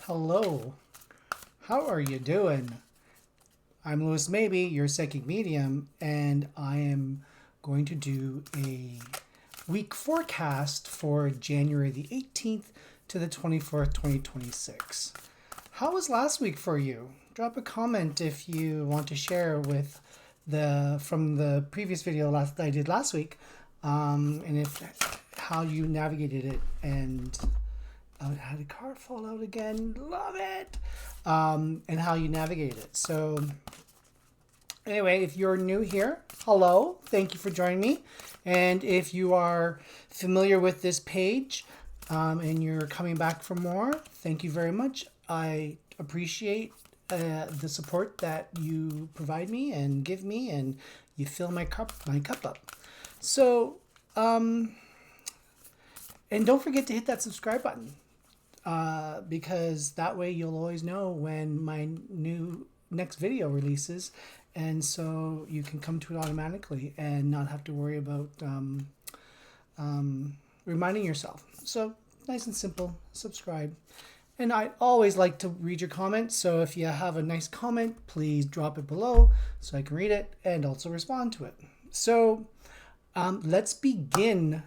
Hello, how are you doing? I'm Mabee, your psychic medium, and I am going to do a week forecast for January the 18th to the 24th, 2026. How was last week for you? Drop a comment if you want to share with from the previous video I did last week, and if how you navigated it and had a card fall out again. Love it. And how you navigate it. So, anyway, if you're new here, hello. Thank you for joining me. And if you are familiar with this page and you're coming back for more, thank you very much. I appreciate the support that you provide me and give me, and you fill my cup up. So, and don't forget to hit that subscribe button. Because that way you'll always know when my next video releases, and so you can come to it automatically and not have to worry about reminding yourself. So nice and simple, subscribe. And I always like to read your comments, so if you have a nice comment, please drop it below so I can read it and also respond to it. So let's begin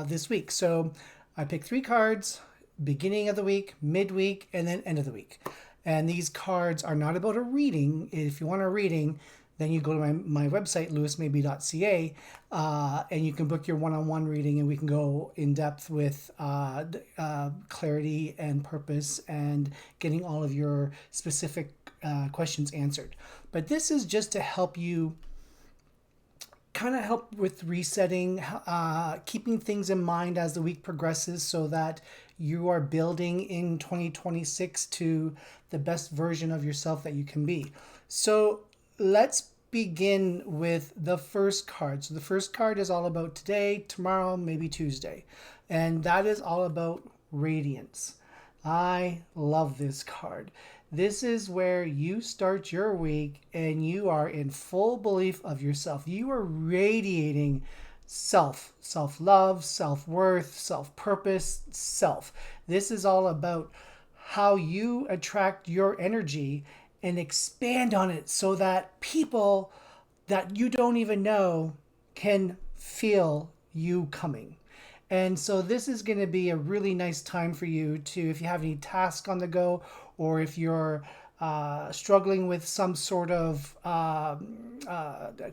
this week. So I picked 3 cards: beginning of the week, midweek, and then end of the week. And these cards are not about a reading. If you want a reading, then you go to my website, lewismabee.ca, and you can book your one-on-one reading, and we can go in depth with clarity and purpose and getting all of your specific questions answered. But this is just to help you help with resetting, keeping things in mind as the week progresses so that you are building in 2026 to the best version of yourself that you can be. So let's begin with the first card. So the first card is all about today, tomorrow, maybe Tuesday. And that is all about Radiance. I love this card. This is where you start your week and you are in full belief of yourself. You are radiating self-love, self-worth, self-purpose, self. This is all about how you attract your energy and expand on it so that people that you don't even know can feel you coming. And so this is going to be a really nice time for you to, if you have any tasks on the go, or if you're struggling with some sort of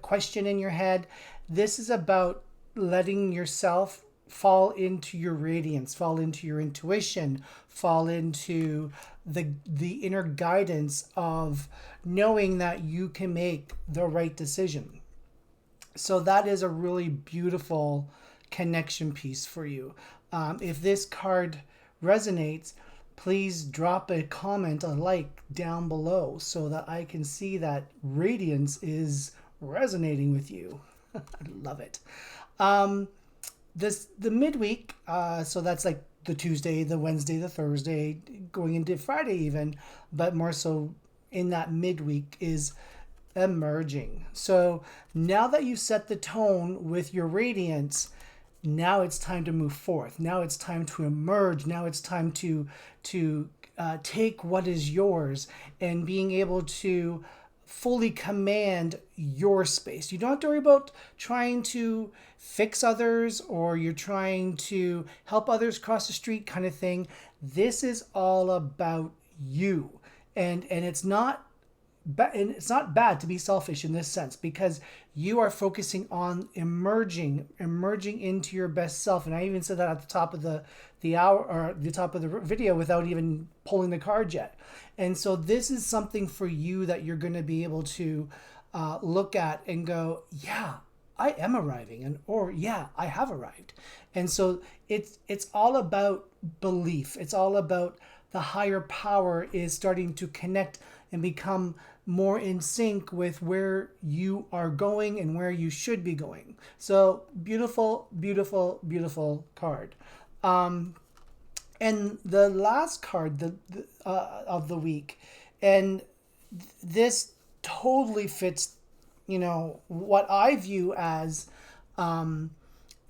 question in your head, this is about letting yourself fall into your radiance, fall into your intuition, fall into the inner guidance of knowing that you can make the right decision. So that is a really beautiful connection piece for you. If this card resonates, please drop a comment, a like down below so that I can see that Radiance is resonating with you. I love it. The midweek, so that's like the Tuesday, the Wednesday, the Thursday, going into Friday even, but more so in that midweek is emerging. So now that you set the tone with your Radiance, now it's time to move forth. Now it's time to emerge. Now it's time to take what is yours and being able to fully command your space. You don't have to worry about trying to fix others or you're trying to help others cross the street kind of thing. This is all about you. And it's not bad to be selfish in this sense, because you are focusing on emerging into your best self. And I even said that at the top of the hour, or the top of the video, without even pulling the card yet. And so this is something for you that you're going to be able to look at and go, yeah, I am arriving, and or yeah, I have arrived. And so it's all about belief. It's all about the higher power is starting to connect and become more in sync with where you are going and where you should be going. So beautiful, beautiful, beautiful card. And the last card of the week, and this totally fits, what I view as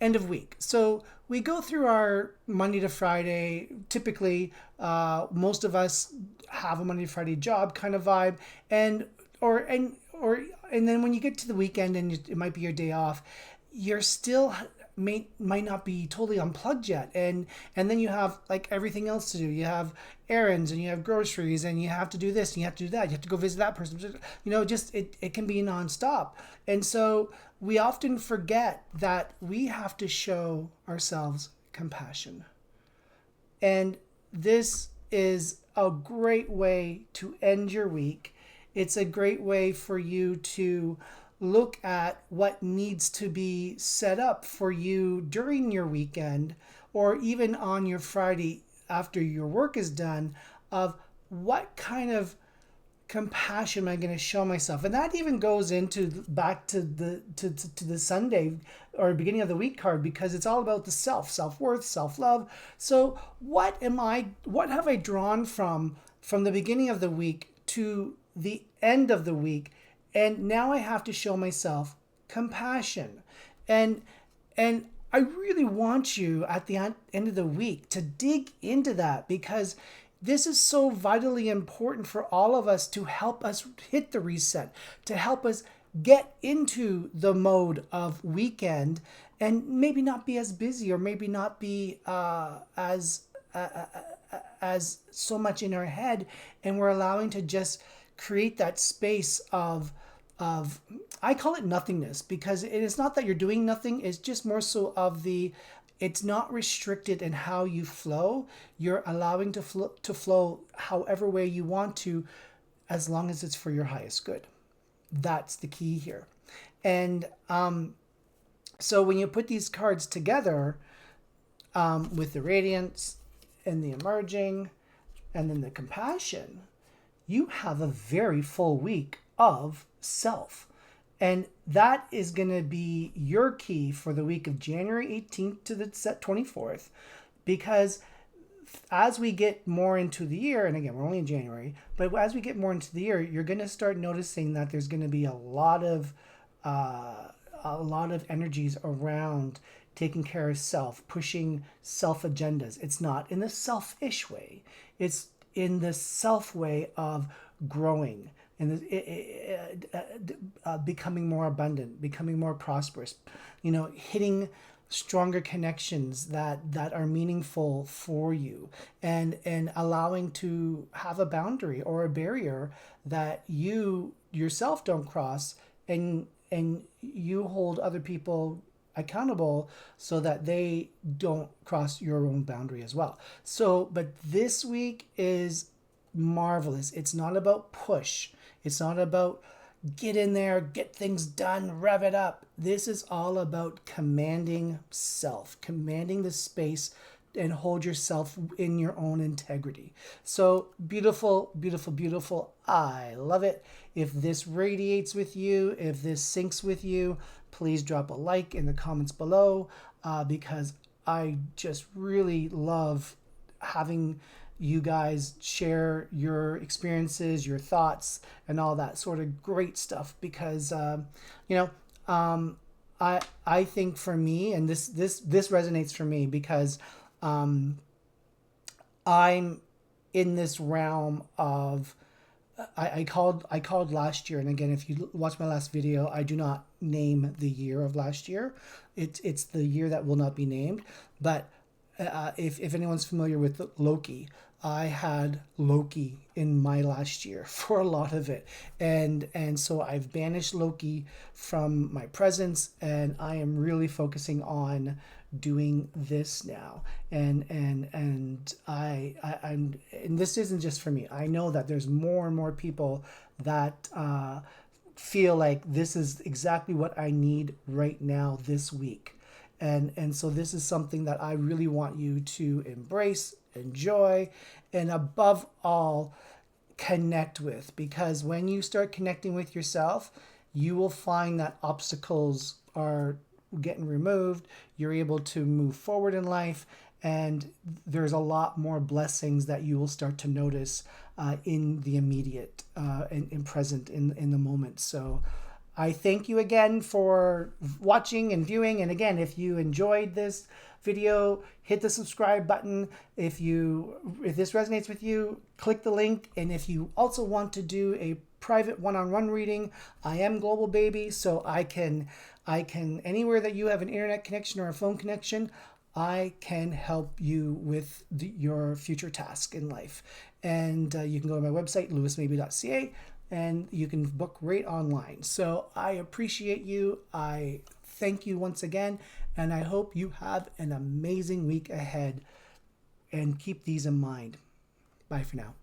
end of week. So we go through our Monday to Friday. Typically, most of us have a Monday to Friday job kind of vibe, and then when you get to the weekend and it might be your day off, you're still might not be totally unplugged yet, and then you have like everything else to do. You have errands and you have groceries and you have to do this and you have to do that. You have to go visit that person. Just it can be nonstop. And so we often forget that we have to show ourselves compassion. And this is a great way to end your week. It's a great way for you to look at what needs to be set up for you during your weekend or even on your Friday after your work is done, of what kind of compassion am I going to show myself. And that even goes into back to the Sunday or beginning of the week card, because it's all about the self-worth, self-love. So what have I drawn from the beginning of the week to the end of the week? And now I have to show myself compassion. And I really want you at the end of the week to dig into that, because this is so vitally important for all of us to help us hit the reset, to help us get into the mode of weekend and maybe not be as busy, or maybe not be as so much in our head, and we're allowing to just create that space of I call it nothingness, because it is not that you're doing nothing. It's just more so of it's not restricted in how you flow. You're allowing to flow however way you want to, as long as it's for your highest good. That's the key here. And so when you put these cards together, with the Radiance and the Emerging and then the Compassion, you have a very full week of self. And that is going to be your key for the week of January 18th to the 24th, because as we get more into the year, and again, we're only in January, but as we get more into the year, you're going to start noticing that there's going to be a lot of energies around taking care of self, pushing self agendas. It's not in the selfish way. It's in the self way of growing and becoming more abundant, becoming more prosperous, hitting stronger connections that are meaningful for you, and allowing to have a boundary or a barrier that you yourself don't cross, and you hold other people accountable so that they don't cross your own boundary as well. So, but this week is marvelous. It's not about push. It's not about get in there, get things done, rev it up. This is all about commanding self, commanding the space, and hold yourself in your own integrity. So beautiful, beautiful, beautiful. I love it. If this radiates with you, if this syncs with you, please drop a like in the comments below, because I just really love having you guys share your experiences, your thoughts, and all that sort of great stuff. Because I think for me, and this resonates for me, because I'm in this realm of I called last year, and again, if you watch my last video, I do not name the year of last year. It's the year that will not be named. But if anyone's familiar with Loki, I had Loki in my last year for a lot of it, and so I've banished Loki from my presence, and I am really focusing on doing this now, and this isn't just for me. I know that there's more and more people that feel like this is exactly what I need right now this week, and so this is something that I really want you to embrace, enjoy, and above all, connect with. Because when you start connecting with yourself, you will find that obstacles are getting removed. You're able to move forward in life, and there's a lot more blessings that you will start to notice in the immediate and present in the moment. So I thank you again for watching and viewing. And again, if you enjoyed this video, hit the subscribe button. If this resonates with you, click the link. And if you also want to do a private one-on-one reading, I am Global Baby, so I can anywhere that you have an internet connection or a phone connection, I can help you with your future task in life. And you can go to my website, lewismabee.ca, and you can book right online. So I appreciate you. I thank you once again, and I hope you have an amazing week ahead. And keep these in mind. Bye for now.